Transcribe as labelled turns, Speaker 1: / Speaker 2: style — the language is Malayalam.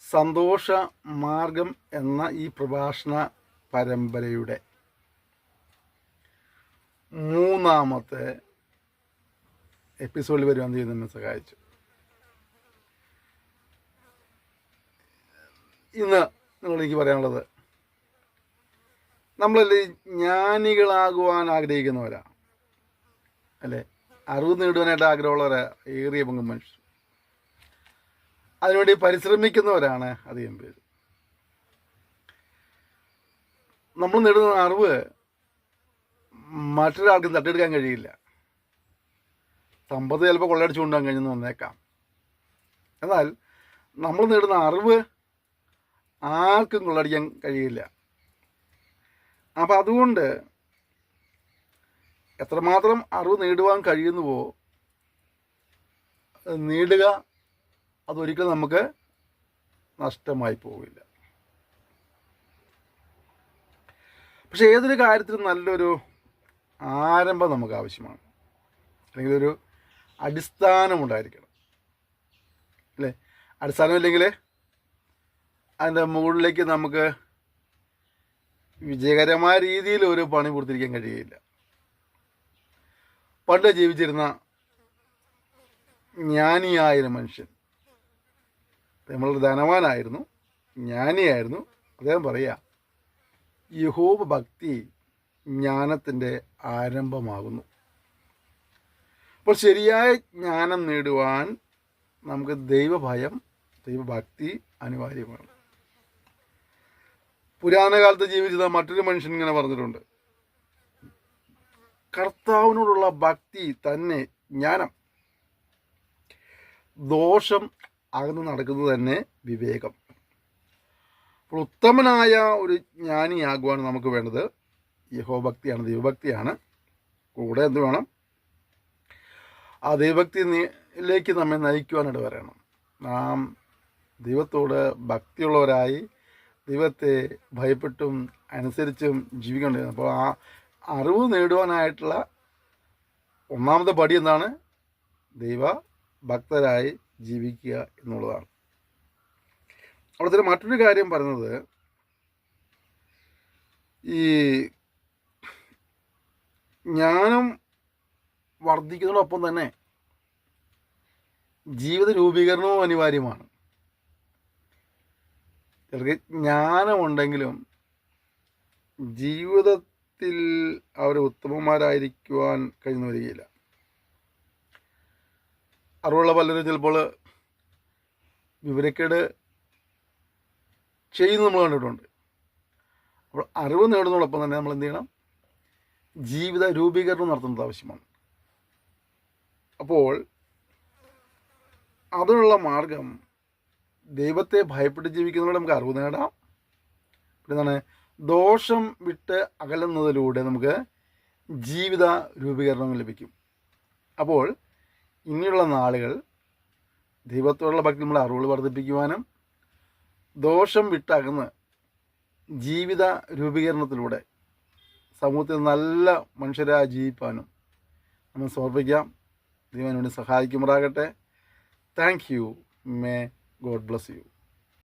Speaker 1: സന്തോഷ മാർഗം എന്ന ഈ പ്രഭാഷണ പരമ്പരയുടെ 3-ാമത്തെ എപ്പിസോഡിൽ വരുവാൻ ദൈവം നമ്മെ സഹായിച്ചു. ഇന്ന് നിങ്ങളെനിക്ക് പറയാനുള്ളത്, നമ്മളല്ലേ ജ്ഞാനികളാകുവാൻ ആഗ്രഹിക്കുന്നവരാണ് അല്ലേ? അറിവ് നേടുവാനായിട്ട് ആഗ്രഹമുള്ളവരാ ഏറിയ പങ്കും മനുഷ്യർ. അതിനുവേണ്ടി പരിശ്രമിക്കുന്നവരാണ് അധികം പേര്. നമ്മൾ നേടുന്ന അറിവ് മറ്റൊരാൾക്കും തട്ടിയെടുക്കാൻ കഴിയില്ല. സമ്പത്ത് ചിലപ്പോൾ കൊള്ളയടിച്ചു കൊണ്ടുപോകാൻ കഴിഞ്ഞെന്ന് വന്നേക്കാം. എന്നാൽ നമ്മൾ നേടുന്ന അറിവ് ആർക്കും കൊള്ളയടിക്കാൻ കഴിയില്ല. അപ്പം അതുകൊണ്ട് എത്രമാത്രം അറിവ് നേടുവാൻ കഴിയുന്നുവോ നേടുക, അതൊരിക്കലും നമുക്ക് നഷ്ടമായി പോവില്ല. പക്ഷെ ഏതൊരു കാര്യത്തിലും നല്ലൊരു ആരംഭം നമുക്ക് ആവശ്യമാണ്, അല്ലെങ്കിൽ ഒരു അടിസ്ഥാനമുണ്ടായിരിക്കണം അല്ലേ? അടിസ്ഥാനമില്ലെങ്കിൽ അതിൻ്റെ മുകളിലേക്ക് നമുക്ക് വിജയകരമായ രീതിയിൽ ഒരു പണി പൂർത്തീകരിക്കാൻ കഴിയില്ല. പണ്ട് ജീവിച്ചിരുന്ന ജ്ഞാനിയായൊരു മനുഷ്യൻ, നമ്മളൊരു ധനവാനായിരുന്നു, ജ്ഞാനിയായിരുന്നു. അദ്ദേഹം പറയുക, യഹോവ ഭക്തി ജ്ഞാനത്തിൻ്റെ ആരംഭമാകുന്നു. അപ്പോൾ ശരിയായ ജ്ഞാനം നേടുവാൻ നമുക്ക് ദൈവഭയം, ദൈവഭക്തി അനിവാര്യമാണ്. പുരാതന കാലത്ത് ജീവിച്ചത് മറ്റൊരു മനുഷ്യൻ ഇങ്ങനെ പറഞ്ഞിട്ടുണ്ട്, കർത്താവിനോടുള്ള ഭക്തി തന്നെ ജ്ഞാനം, ദോഷം അകന്ന് നടക്കുന്നത് തന്നെ വിവേകം. അപ്പോൾ ഉത്തമനായ ഒരു ജ്ഞാനിയാകുവാൻ നമുക്ക് വേണ്ടത് യഹോഭക്തിയാണ്, ദൈവഭക്തിയാണ്. കൂടെ എന്ത് വേണം? ആ ദൈവഭക്തിയിലേക്ക് നമ്മെ നയിക്കുവാനായിട്ട് വരണം. നാം ദൈവത്തോട് ഭക്തിയുള്ളവരായി ദൈവത്തെ ഭയപ്പെട്ടും അനുസരിച്ചും ജീവിക്കേണ്ടത്. അപ്പോൾ ആ അറിവ് നേടുവാനായിട്ടുള്ള ഒന്നാമത്തെ പടി എന്താണ്? ദൈവഭക്തരായി ജീവിക്കുക എന്നുള്ളതാണ്. അവിടെ തന്നെ മറ്റൊരു കാര്യം പറയുന്നത്, ഈ ജ്ഞാനം വർദ്ധിക്കുന്നതോടൊപ്പം തന്നെ ജീവിത രൂപീകരണവും അനിവാര്യമാണ്. ചിലർക്ക് ജ്ഞാനമുണ്ടെങ്കിലും ജീവിതത്തിൽ അവർ ഉത്തമന്മാരായിരിക്കുവാൻ കഴിയുന്ന വരികയില്ല. അറിവുള്ള പലരും ചിലപ്പോൾ വിവരക്കേട് ചെയ്യുന്നത് നമ്മൾ കണ്ടിട്ടുണ്ട്. അപ്പോൾ അറിവ് നേടുന്നതോടൊപ്പം തന്നെ നമ്മൾ എന്ത് ചെയ്യണം? ജീവിത രൂപീകരണം നടത്തുന്നത് ആവശ്യമാണ്. അപ്പോൾ അതിനുള്ള മാർഗം ദൈവത്തെ ഭയപ്പെട്ട് ജീവിക്കുന്നതിലൂടെ നമുക്ക് അറിവ് നേടാം. പിന്നെ എന്താണ്? ദോഷം വിട്ട് അകലുന്നതിലൂടെ നമുക്ക് ജീവിത രൂപീകരണം ലഭിക്കും. അപ്പോൾ ഇനിയുള്ള നാളുകൾ ദൈവത്തോടുള്ള ഭക്തി നമ്മളെ അറിവുകൾ വർദ്ധിപ്പിക്കുവാനും ദോഷം വിട്ടകന്ന് ജീവിത രൂപീകരണത്തിലൂടെ സമൂഹത്തിൽ നല്ല മനുഷ്യരായി ജീവിപ്പാനും നമ്മൾ സമർപ്പിക്കാം. ദൈവം വേണ്ടി സഹായിക്കുമാറാകട്ടെ. Thank you. May God bless you.